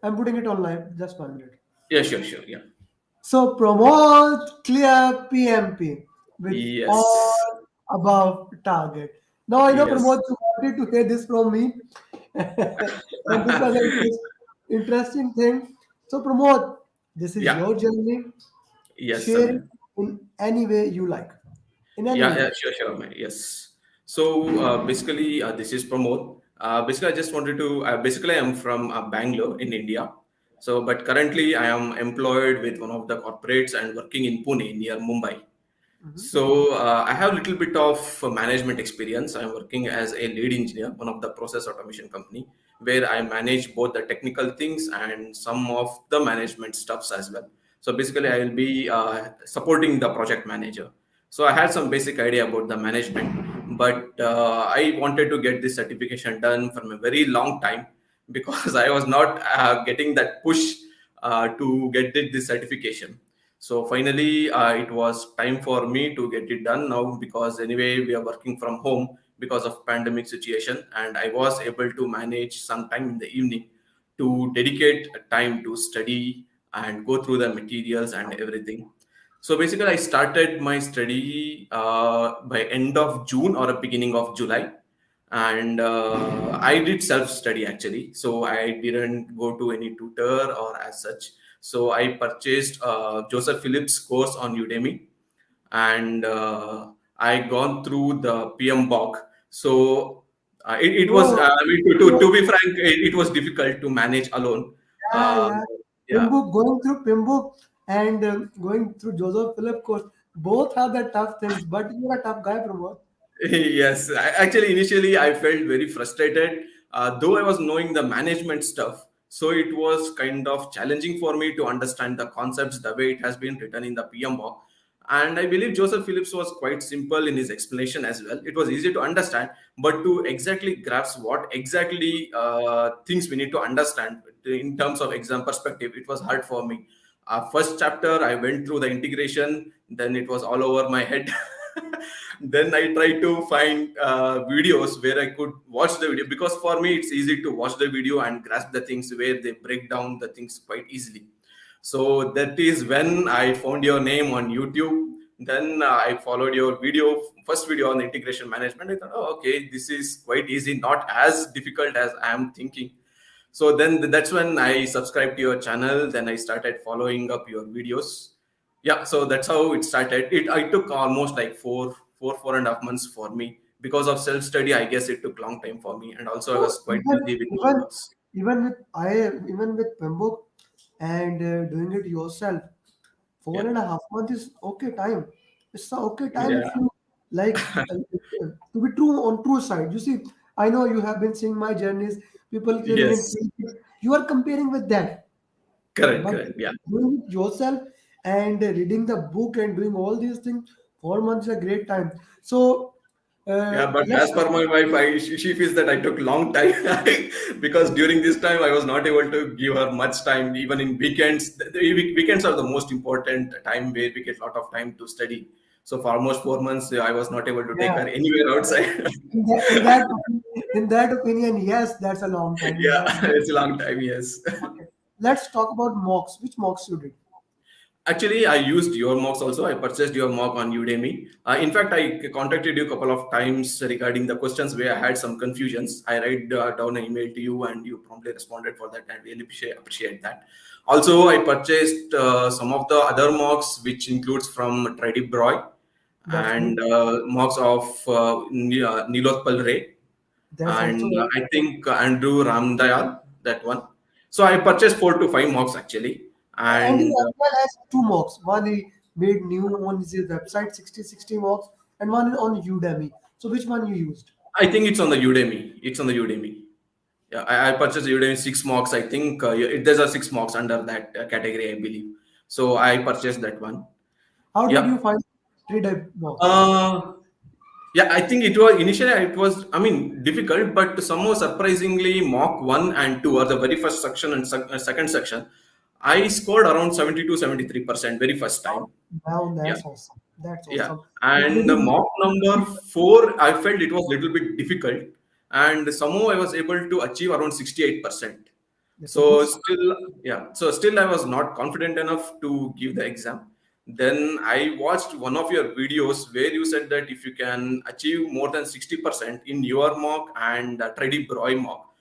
I'm putting it on live. Just 1 minute. Yeah, sure. Yeah. So promote clear PMP with Yes. all above target. Now I know Yes. Pramod, you wanted to hear this from me, and this was an interesting thing. So Pramod, this is Yeah. your journey. Yes, Share it Samir. in any way you like. In any Yeah, way. sure, man. Yes. So basically, this is Pramod. Basically, I just wanted to. Basically, I'm from Bangalore in India. So, but currently, I am employed with one of the corporates and working in Pune near Mumbai. Mhm. So, I have a little bit of management experience. I'm working as a lead engineer, one of the process automation company, where I manage both the technical things and some of the management stuffs as well. So basically, I will be supporting the project manager. So I had some basic idea about the management, but I wanted to get this certification done from a very long time because I was not getting that push to get this certification. So finally, it was time for me to get it done now because anyway we are working from home because of pandemic situation, and I was able to manage some time in the evening to dedicate time to study and go through the materials and everything. So basically, I started my study by end of June or a beginning of July, and I did self study actually. So I didn't go to any tutor or as such. So I purchased Joseph Phillips course on Udemy, and I gone through the PMBOK. So it was, Oh, I mean, to be frank, it was difficult to manage alone. yeah, Uh, yeah. yeah. Pimbuk, going through Pimbuk and going through Joseph Philip course, both have the tough things, but you're a tough guy, Pramod. Yes, actually, initially I felt very frustrated, though I was knowing the management stuff. So it was kind of challenging for me to understand the concepts the way it has been written in the PMBOK. And I believe Joseph Phillips was quite simple in his explanation as well. It was easy to understand, but to exactly grasp what exactly things we need to understand in terms of exam perspective, it was hard for me. First chapter, I went through the integration, then it was all over my head. Then I tried to find videos where I could watch the video because for me it's easy to watch the video and grasp the things where they break down the things quite easily. So that is when I found your name on YouTube. Then I followed your video, first video on integration management. I thought, oh, okay, this is quite easy, not as difficult as I am thinking. So then that's when I subscribed to your channel. Then I started following up your videos. Yeah, so that's how it started. I took almost like 4.5 months for me because of self study. I guess it took long time for me, and also I So was quite busy with my works. even with Pimbuk and doing it yourself, four Yeah, and a half months is okay time. It's a okay time yeah, if you like to be true on true side. You see, I know you have been seeing my journeys, people clearing in yes, pages. You are comparing with that, but correct. Yeah. doing it yourself and reading the book and doing all these things, 4 months is a great time. So Yeah, but let's as per my wife, she feels that I took long time because during this time I was not able to give her much time. Even in weekends, the weekends are the most important time where we get a lot of time to study. So for almost 4 months, I was not able to take yeah. her anywhere outside. In that opinion, yes, that's a long time. In Yeah, that, it's a long time. Yes. okay. Let's talk about mocks. Which mocks you did? Actually, I used your mocks also. I purchased your mock on Udemy. In fact, I contacted you a couple of times regarding the questions where I had some confusions. I write down an email to you, and you promptly responded for that. I really appreciate that. Also, I purchased some of the other mocks, which includes from Tridib Roy That's and good. mocks of Nilotpal Ray That's also and very I good. think Andrew Ramdayal, that one. So I purchased 4 to 5 mocks actually, And he and as well has two mocks. One he made new on his website, 60 mocks, and one on Udemy. So which one you used? I think it's on the Udemy. It's on the Udemy. Yeah, I purchased Udemy 6 mocks. I think there's a 6 mocks under that category, I believe. So I purchased that one. How did you Yeah. find three type mocks? Uh, yeah, I think it was initially it was I mean difficult, but somehow surprisingly mock one and two are the very first section and second section. I scored around 70 to 73% very first time. Wow, Yeah. that's awesome. That's Yeah, awesome. and the Literally, mock number four, I felt it was little bit difficult, and somehow I was able to achieve around 68%. That's a good So start. still, yeah. So still, I was not confident enough to give the exam. Then I watched one of your videos where you said that if you can achieve more than 60% in your mock and Treddy Broy mock,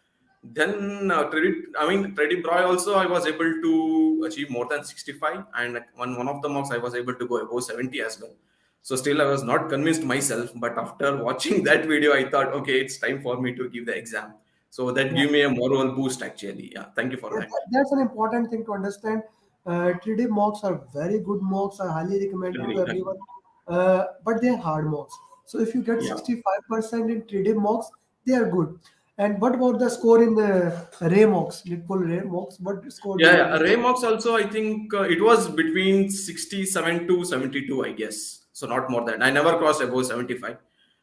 then Treddy Broy also I was able to achieve more than 65, and one of the mocks I was able to go above 70 as well. So still, I was not convinced myself, but after watching that video, I thought, okay, it's time for me to give the exam. So that Yeah. gave me a moral boost actually. Yeah, thank you for Yeah, that. that's an important thing to understand. 3D mocks are very good mocks. I highly recommend it to Agree, agree. everyone. But they're hard mocks. So if you get Yeah. 65% in 3D mocks, they are good. And what about the score in the Ray mocks, Little Ray mocks? What score do Yeah, you yeah. manage? Raymox also, I think it was between 67 to 72, I guess. So not more than. I never crossed above 75.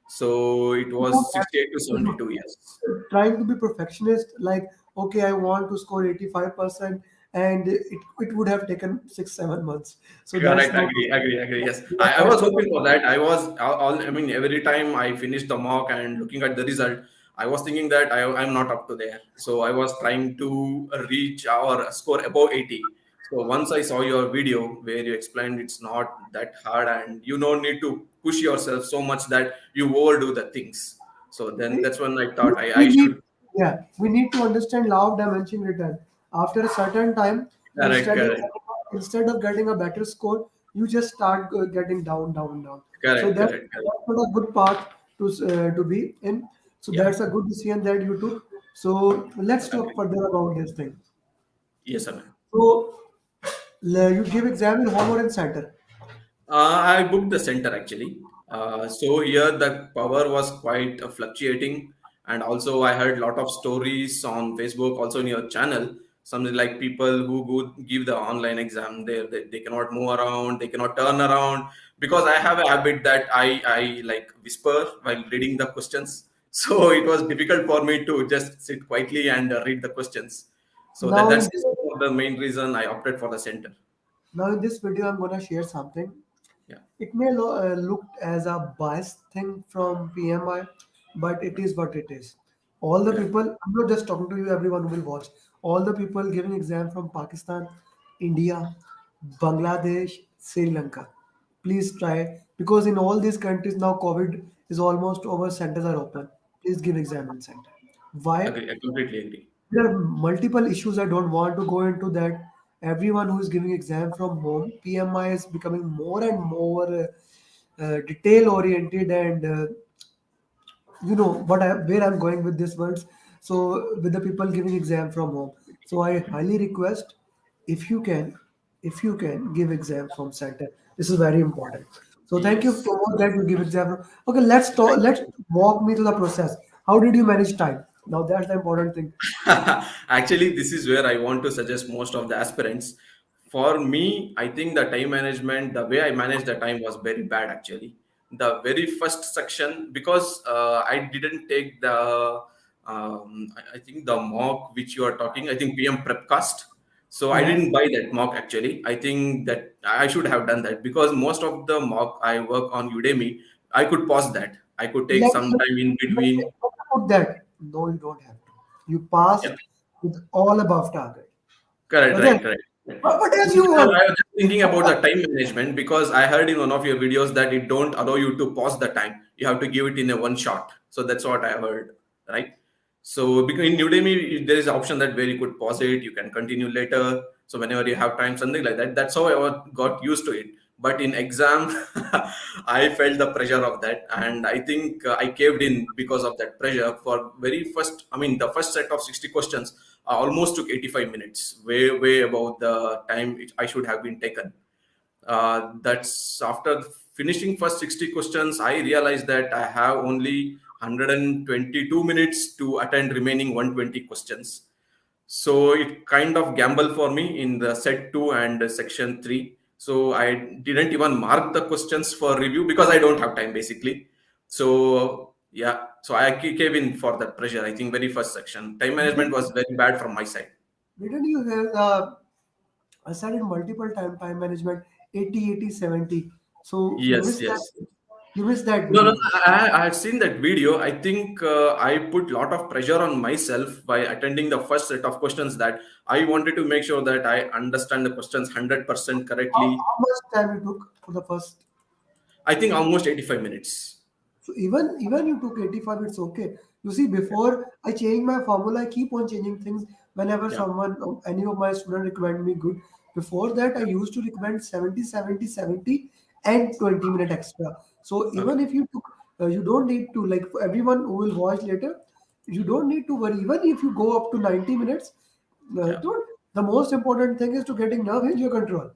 So it You don't was have 68 to to 72, yes. trying to be perfectionist, like, okay, I want to score 85%, and it would have taken 6 7 months. So that's Correct. not Agree. Agree. Agree. Yes. I was that's not hoping for that. I was all. I mean, every time I finished the mock and looking at the result, I was thinking that I'm not up to there. So I was trying to reach or score above 80. So once I saw your video where you explained it's not that hard and you don't need to push yourself so much that you overdo the things. So then that's when I thought we I need, should. yeah, we need to understand law of diminishing return. After a certain time, Correct. Correct. instead of getting a better score, you just start getting down, down, down. So Correct. Correct. Correct. that's not a good path to be in. So Yeah. that's a good decision that you took. So let's talk Agree. further about this thing. Yes, sir. So you give exam in home or in center? I booked the center actually. So here the power was quite fluctuating, and also I heard a lot of stories on Facebook, also in your channel. Something like people who go give the online exam, they cannot move around, they cannot turn around because I have a habit that I like whisper while reading the questions. So it was difficult for me to just sit quietly and read the questions. So Now in that's this one of the main reason I opted for the center. now in this video, I'm gonna share something. Yeah, It may look as a biased thing from PMI, but it is what it is. All the yeah. people, I'm not just talking to you, everyone who will watch. All the people giving exam from Pakistan, India, Bangladesh, Sri Lanka. Please try, because in all these countries now COVID is almost over, centers are open. Please give exam in center. Why? Agree. I completely agree. There are multiple issues. I don't want to go into that. Everyone who is giving exam from home, PMI is becoming more and more detail oriented, and you know what I where I'm going with this words. So with the people giving exam from home, so I highly request, if you can, give exam from center. This is very important. So thank you Yes. for that you give exam. Okay, let's talk. Thank Let's you. walk me to the process. How did you manage time? Now that's the important thing. Actually, this is where I want to suggest most of the aspirants. For me, I think the time management, the way I managed the time was very bad actually. The very first section, because I didn't take the, I think the mock which you are talking, I think PM Prepcast. So I Yeah. didn't buy that mock actually. I think that I should have done that because most of the mock I work on Udemy, I could pause that. I could take Let, some let, time in between. let put that. No, you don't have to. You passed Yeah. with all above target. Correct, Okay. right, correct. What else you Because want? I was just thinking about the time management because I heard in one of your videos that it don't allow you to pause the time. You have to give it in a one shot. So that's what I heard, right? So because in Udemy there is an option that where you could pause it, you can continue later. So whenever you have time, something like that. That's how got used to it. But in exam, I felt the pressure of that, and I think I caved in because of that pressure. For very first, I mean, the first set of 60 questions almost took 85 minutes, way above the time I should have been taken. That's after finishing first 60 questions, I realized that I have only 122 minutes to attend remaining 120 questions. So it kind of gamble for me in the set 2 and section 3. So I didn't even mark the questions for review because I don't have time basically. So yeah, so I came in for that pressure. I think very first section time management Didn't, was very bad from my side. didn't you have I said it multiple time management 80 80 70. So you Yes, missed that. yes. You missed that No, no, video. I had seen that video. I think I put lot of pressure on myself by attending the first set of questions, that I wanted to make sure that I understand the questions 100% correctly. How much time you took for the first? I think almost 85 minutes. So even you took 85, it's okay. You see, Yeah, before I change my formula, I keep on changing things whenever yeah, someone, any of my students recommend me good. Before that, I used to recommend 70, 70, 70, and 20-minute extra. So even okay, if you took, you don't need to, like, for everyone who will watch later, you don't need to worry. Even if you go up to 90 minutes, yeah. don't. The most important thing is to getting nerve in your control.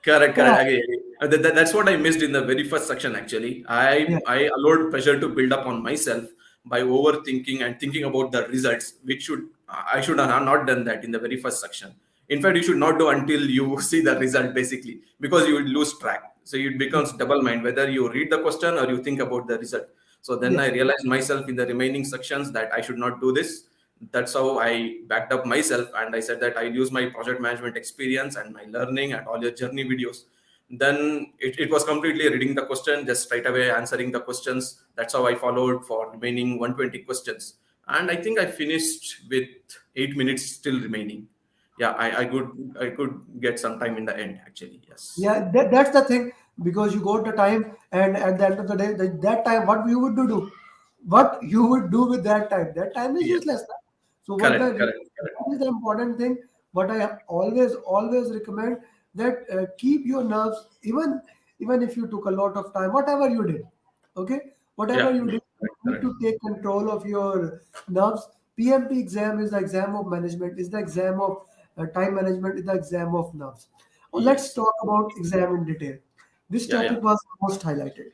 Correct, What correct. happened? Again, that's what I missed in the very first section. Actually, Yeah, I allowed pressure to build up on myself by overthinking and thinking about the results, which should I should have not done that in the very first section. In fact, you should not do until you see the result, basically, because you would lose track. So it yeah, becomes double mind whether you read the question or you think about the result. So then yeah, I realized myself in the remaining sections that I should not do this. That's how I backed up myself, and I said that I use my project management experience and my learning and all your journey videos. Then it was completely reading the question, just straight away answering the questions. That's how I followed for remaining 120 questions. And I think I finished with 8 minutes still remaining. Yeah, I could get some time in the end, actually. Yes. yeah. That's the thing, because you got the time, and at the end of the day, that time, what you would do, what you would do with that time? That time is Yes. useless. Na? So Correct, correct, correct. that is the important thing. What I always recommend, that keep your nerves, even if you took a lot of time, whatever you did, okay, whatever Yeah, you did, you correct, need correct. to take control of your nerves. PMP exam is the exam of management, is the exam of time management, is the exam of nerves. Let's Yes. talk about exam in detail. Which Yeah, yeah. topic was most highlighted?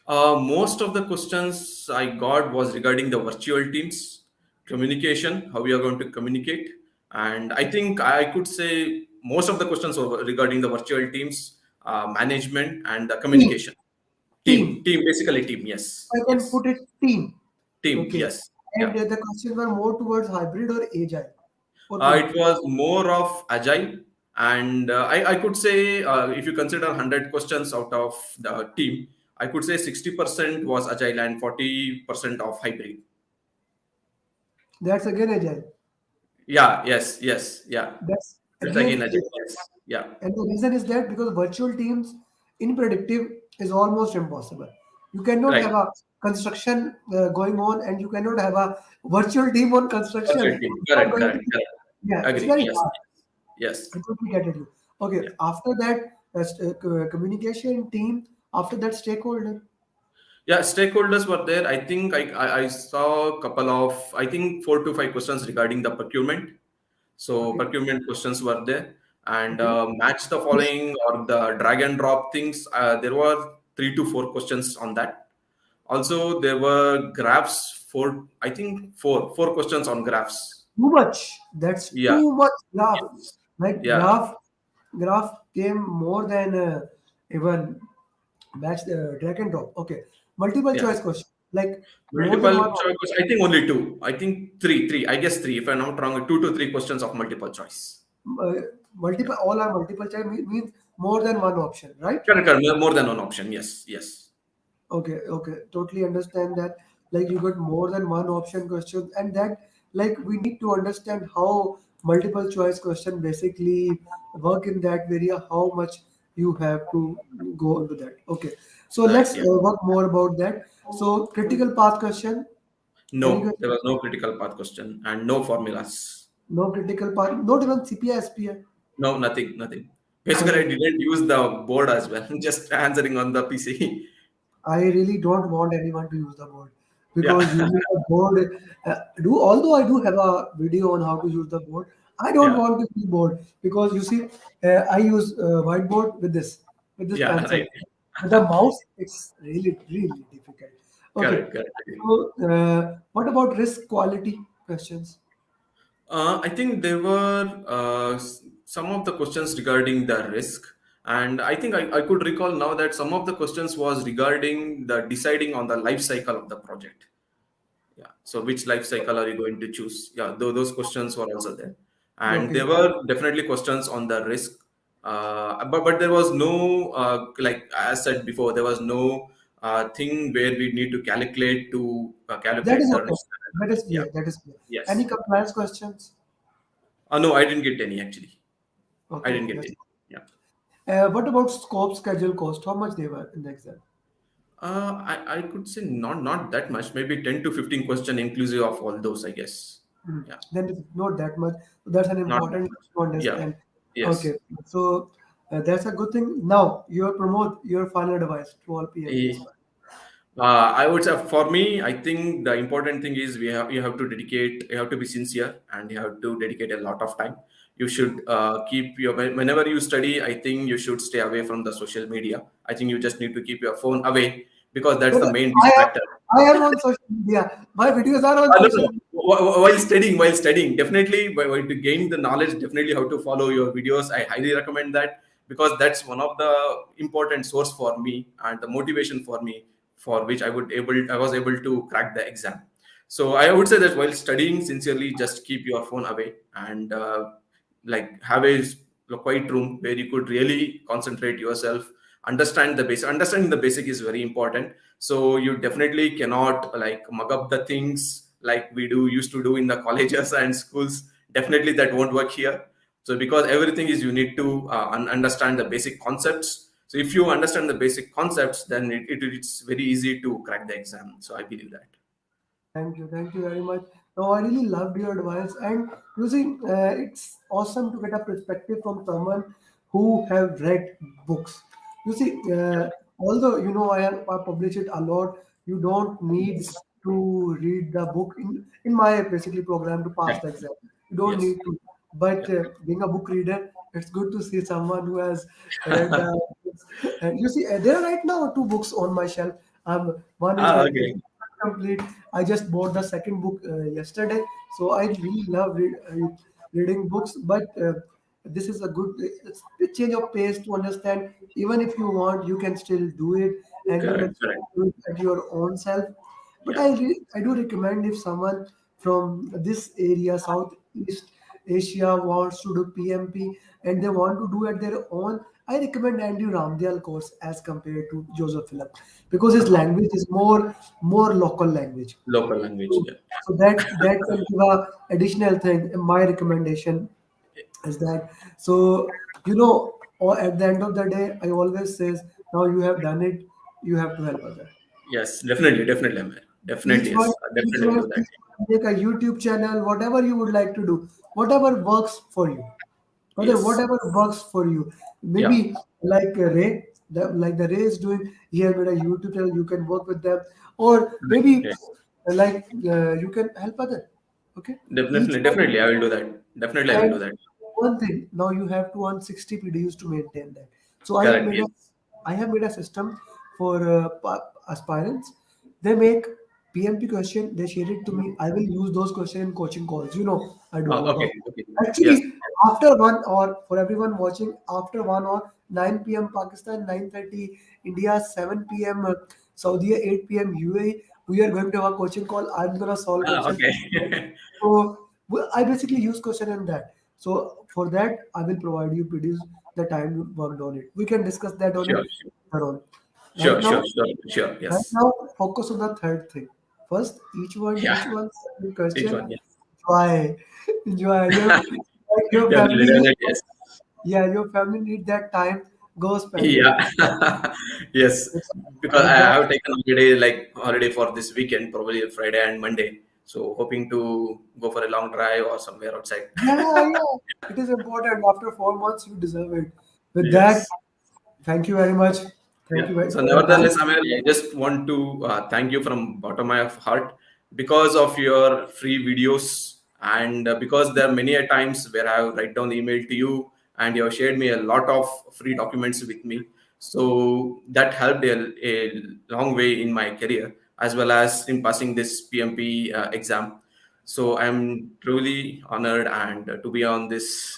Most of the questions I got was regarding the virtual teams, communication, how we are going to communicate. And I think I could say most of the questions were regarding the virtual teams, management, and the Team, communication. Team, team. team, basically team. Yes, I can yes. put it team. Team, Okay. yes. And Yeah. the questions were more towards hybrid or agile or both. It was more of agile. And I could say, if you consider 100 questions out of the team, I could say 60% was agile and 40% of hybrid. That's again agile. Yeah, yes, yes, yeah. That's That's again again agile. agile. Yes, yeah. And the reason is that because virtual teams in predictive is almost impossible. You cannot Right. have a construction going on, and you cannot have a virtual team on construction. Absolutely. It's not Correct, going to correct, be, correct. yeah, it's Agree. very Yes, hard. yes, I totally get it. You. Okay, yeah. after that, communication team, after that, stakeholder. Yeah, stakeholders were there. I think I saw a couple of, I think 4 to 5 questions regarding the procurement. So Okay, procurement questions were there, and okay. match the following or the drag and drop things. There were 3 to 4 questions on that. Also, there were graphs. I think four questions on graphs. Too much. That's Yeah. too much graph. Yes. Like Yeah. graph came more than even match the drag and drop. Okay, multiple Yeah. choice question. Like more than Multiple one. choice. I think only two. I think three. I guess three. If I'm not wrong, 2 to 3 questions of multiple choice. Uh, Yeah. multiple all are multiple choice means more than one option, right? Correct, correct. More than one option. Yes. Yes. Okay, okay, totally understand that. Like you got more than one option question, and that, like, we need to understand how multiple choice question basically work in that area. How much you have to go into that. Okay, so Right. let's Yeah. work more about that. So critical path question. Any No, there question? was no critical path question and no formulas. No critical path. Not even CPI, SPI. No, nothing, nothing. Basically, I Okay. didn't use the board as well. Just answering on the PC. I really don't want anyone to use the board, Yeah. because using the board, do although I do have a video on how to use the board, I don't Yeah. want to use board, because you see, I use whiteboard with this Yeah. pencil. Right. With the mouse, it's really difficult. Okay, Correct. Correct. Agree. so what about risk quality questions? I think there were some of the questions regarding the risk, and I think I could recall now that some of the questions was regarding the deciding on the life cycle of the project. Yeah. So which life cycle are you going to choose? Yeah, those questions were also there, and there Okay, were definitely questions on the risk. But there was no like as said before, there was no thing where we need to That calculate is the okay. risk. That is Yeah. clear. That is clear. Any Yes. compliance questions? No, I didn't get any actually. I Okay, didn't get that's. any. Yeah. What about scope, schedule, cost? How much they were in the exam? I could say not that much. Maybe 10 to 15 question inclusive of all those, I guess. Yeah. Then it's not that much. That's an Not that important much. to Yeah. understand. Yes. Okay, so that's a good thing. Now, your promote your final advice to all PMP Eh, aspirants. I would say for me, I think the important thing is you have to dedicate, you have to be sincere, and you have to dedicate a lot of time. You should keep your whenever you study. I think you should stay away from the social media. I think you just need to keep your phone away because that's the But main I am distractor. I am on social media. My videos are on No, social no. media. While studying, definitely to gain the knowledge, definitely how to follow your videos. I highly recommend that because that's one of the important source for me and the motivation for me for which I was able to crack the exam. So I would say that while studying sincerely, just keep your phone away and like have a quiet room where you could really concentrate yourself, understand the basic. Understanding the basic is very important, so you definitely cannot like mug up the things like we do used to do in the colleges and schools. Definitely that won't work here. So because everything is you need to understand the basic concepts. So if you understand the basic concepts, then it's very easy to crack the exam. So I believe that. Thank you very much. No, I really loved your advice, and you see, it's awesome to get a perspective from someone who have read books. You see, although you know I publish it a lot, you don't need Yes. to read the book in my basically program to pass Yeah. the exam. You don't Yes. need to. But Yeah. being a book reader, it's good to see someone who has read the books. And you see, there are right now two books on my shelf. One is like Okay. complete. I just bought the second book yesterday, so I really love reading books. But this is a good it's a change of pace to understand. Even if you want, you can still do it, and you can Correct. Correct. do it at your own self. But Yeah. I do recommend if someone from this area, Southeast Asia, wants to do PMP and they want to do at their own, I recommend Andrew Ramdale course as compared to Joseph Philip because his language is more local language. Local language. So, Yeah. so that can give a additional thing. And my recommendation is that so you know, or at the end of the day, I always says now you have done it, you have to help others. Yes. Definitely. Definitely, Amir. Each Definitely. one, Yes. Definitely I'll do that. each one make a YouTube channel, whatever you would like to do, whatever works for you, Yes. whatever works for you. Yeah. Maybe like Ray, like the Ray is doing, he has made a YouTube channel. You can work with them, or Right. maybe Yeah. like you can help other. Okay, each Definitely. one. Definitely. I will do that. Definitely I will do And that. one thing, now you have to earn 60 PDUs to maintain that. So Correct. Yes. I have made a system for aspirants. They make PMP question, they share it to me. I will use those questions in coaching calls. You know, I do a lot Okay. of. Okay. Yes. Actually, after 1 hour, for everyone watching, after 1 hour, 9 p.m. Pakistan, 9:30 India, 7 p.m. Saudi, 8 p.m. UAE, we are going to have a coaching call. I'm gonna solve question. Okay. So I basically use question in that. So for that, I will provide you PDs the time you worked on it. We can discuss that on it Sure. later on. Right Sure. now, Sure. Sure. Sure. right Yes. now, focus on the third thing. First, Yeah. each one Each question. one. Yes. Enjoy, enjoy. Your Definitely. family need, Definitely. Yes. yeah, your family need that time. Go spend it. Yeah. Yes. Because With I that, have taken holiday for this weekend, probably Friday and Monday. So hoping to go for a long drive or somewhere outside. yeah. It is important. After 4 months, you deserve it. With that, Yes. thank you very much. Thank Yeah. you very So for your time. nevertheless, Amir, I just want to thank you from bottom of my heart because of your free videos and because there are many a times where I write down the email to you and you have shared me a lot of free documents with me. So that helped a long way in my career as well as in passing this PMP exam. So I'm truly honored and to be on this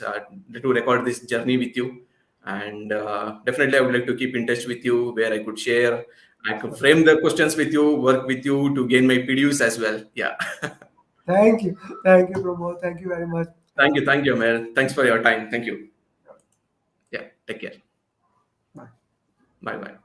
to record this journey with you. And definitely, I would like to keep in touch with you where I could share, I could frame the questions with you, work with you to gain my PDUs as well. Yeah. Thank you. Thank you, Pramod. Thank you very much. Thank you. Thank you, Mel. Thanks for your time. Thank you. Yeah. Take care. Bye. Bye bye.